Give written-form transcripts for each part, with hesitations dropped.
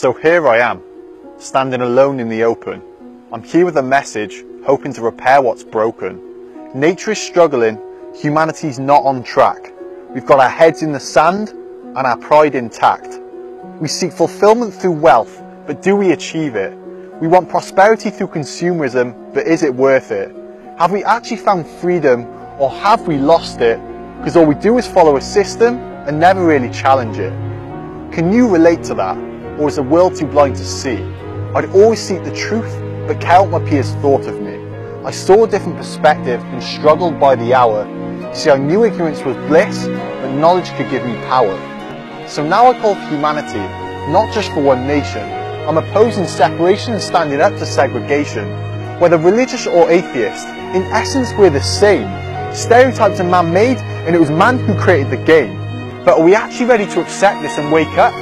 So here I am, standing alone in the open. I'm here with a message, hoping to repair what's broken. Nature is struggling, humanity's not on track. We've got our heads in the sand and our pride intact. We seek fulfillment through wealth, but do we achieve it? We want prosperity through consumerism, but is it worth it? Have we actually found freedom, or have we lost it? Because all we do is follow a system and never really challenge it. Can you relate to that? Or is the world too blind to see? I'd always seek the truth, but care what my peers thought of me. I saw a different perspective and struggled by the hour. See, I knew ignorance was bliss, but knowledge could give me power. So now I call for humanity, not just for one nation. I'm opposing separation and standing up to segregation. Whether religious or atheist, in essence we're the same. Stereotypes are man-made, and it was man who created the game. But are we actually ready to accept this and wake up?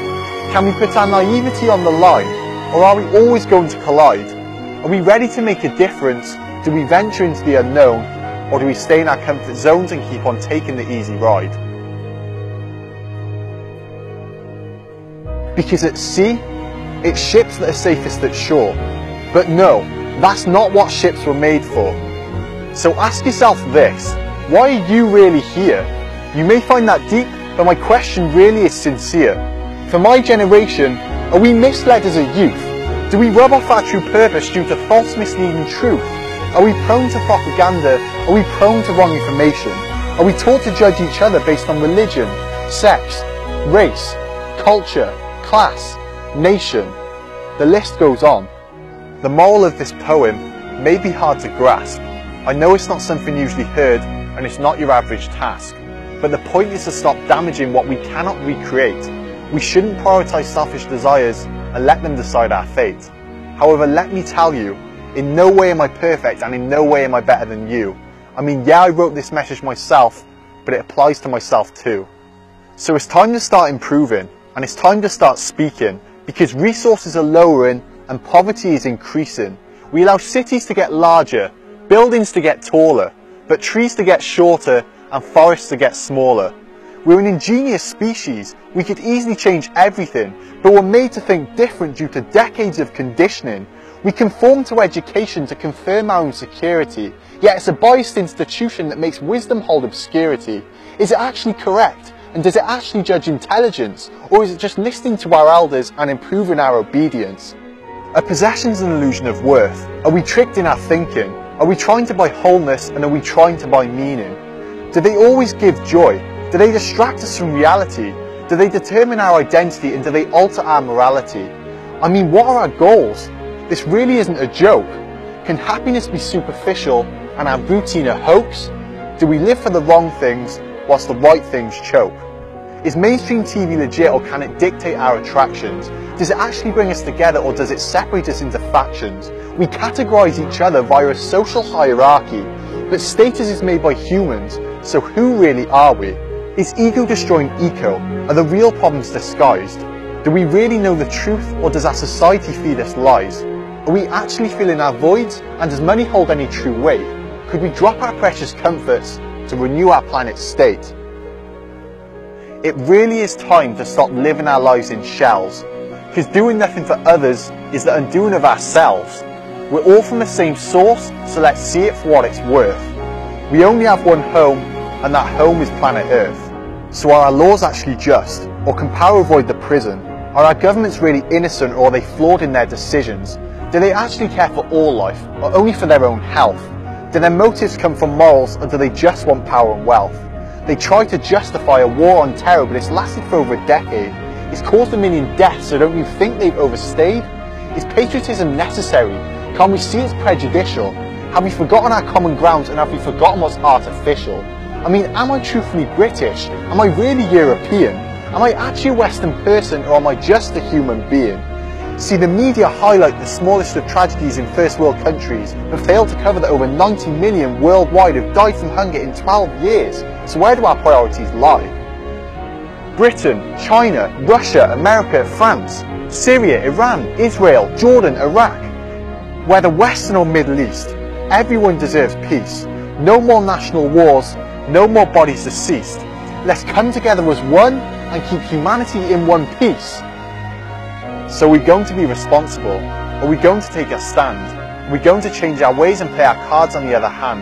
Can we put our naivety on the line, or are we always going to collide? Are we ready to make a difference? Do we venture into the unknown, or do we stay in our comfort zones and keep on taking the easy ride? Because at sea, it's ships that are safest at shore. But no, that's not what ships were made for. So ask yourself this, why are you really here? You may find that deep, but my question really is sincere. For my generation, are we misled as a youth? Do we rub off our true purpose due to false, misleading truth? Are we prone to propaganda? Are we prone to wrong information? Are we taught to judge each other based on religion, sex, race, culture, class, nation? The list goes on. The moral of this poem may be hard to grasp. I know it's not something usually heard, and it's not your average task. But the point is to stop damaging what we cannot recreate. We shouldn't prioritise selfish desires and let them decide our fate. However, let me tell you, in no way am I perfect, and in no way am I better than you. I mean, yeah, I wrote this message myself, but it applies to myself too. So it's time to start improving, and it's time to start speaking, because resources are lowering and poverty is increasing. We allow cities to get larger, buildings to get taller, but trees to get shorter and forests to get smaller. We're an ingenious species. We could easily change everything, but we're made to think different due to decades of conditioning. We conform to education to confirm our own security, yet it's a biased institution that makes wisdom hold obscurity. Is it actually correct? And does it actually judge intelligence? Or is it just listening to our elders and improving our obedience? Are possessions an illusion of worth? Are we tricked in our thinking? Are we trying to buy wholeness, and are we trying to buy meaning? Do they always give joy? Do they distract us from reality? Do they determine our identity, and do they alter our morality? I mean, what are our goals? This really isn't a joke. Can happiness be superficial and our routine a hoax? Do we live for the wrong things whilst the right things choke? Is mainstream TV legit, or can it dictate our attractions? Does it actually bring us together, or does it separate us into factions? We categorise each other via a social hierarchy, but status is made by humans, so who really are we? Is ego destroying eco? Are the real problems disguised? Do we really know the truth, or does our society feed us lies? Are we actually filling our voids, and does money hold any true weight? Could we drop our precious comforts to renew our planet's state? It really is time to stop living our lives in shells, because doing nothing for others is the undoing of ourselves. We're all from the same source, so let's see it for what it's worth. We only have one home, and that home is planet Earth. So are our laws actually just, or can power avoid the prison? Are our governments really innocent, or are they flawed in their decisions? Do they actually care for all life, or only for their own health? Do their motives come from morals, or do they just want power and wealth? They try to justify a war on terror, but it's lasted for over a decade. It's caused 1 million deaths, so don't you think they've overstayed? Is patriotism necessary? Can't we see it's prejudicial? Have we forgotten our common grounds, and have we forgotten what's artificial? I mean, am I truthfully British? Am I really European? Am I actually a Western person, or am I just a human being? See, the media highlight the smallest of tragedies in first world countries, but fail to cover that over 90 million worldwide have died from hunger in 12 years. So where do our priorities lie? Britain, China, Russia, America, France, Syria, Iran, Israel, Jordan, Iraq. Whether Western or Middle East, everyone deserves peace. No more national wars, no more bodies deceased. Let's come together as one and keep humanity in one piece. So are we going to be responsible? Are we going to take a stand? Are we going to change our ways and play our cards on the other hand?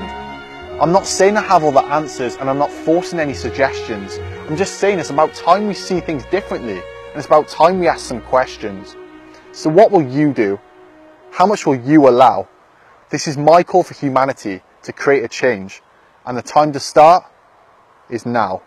I'm not saying I have all the answers, and I'm not forcing any suggestions. I'm just saying it's about time we see things differently, and it's about time we ask some questions. So what will you do? How much will you allow? This is my call for humanity to create a change, and the time to start is now.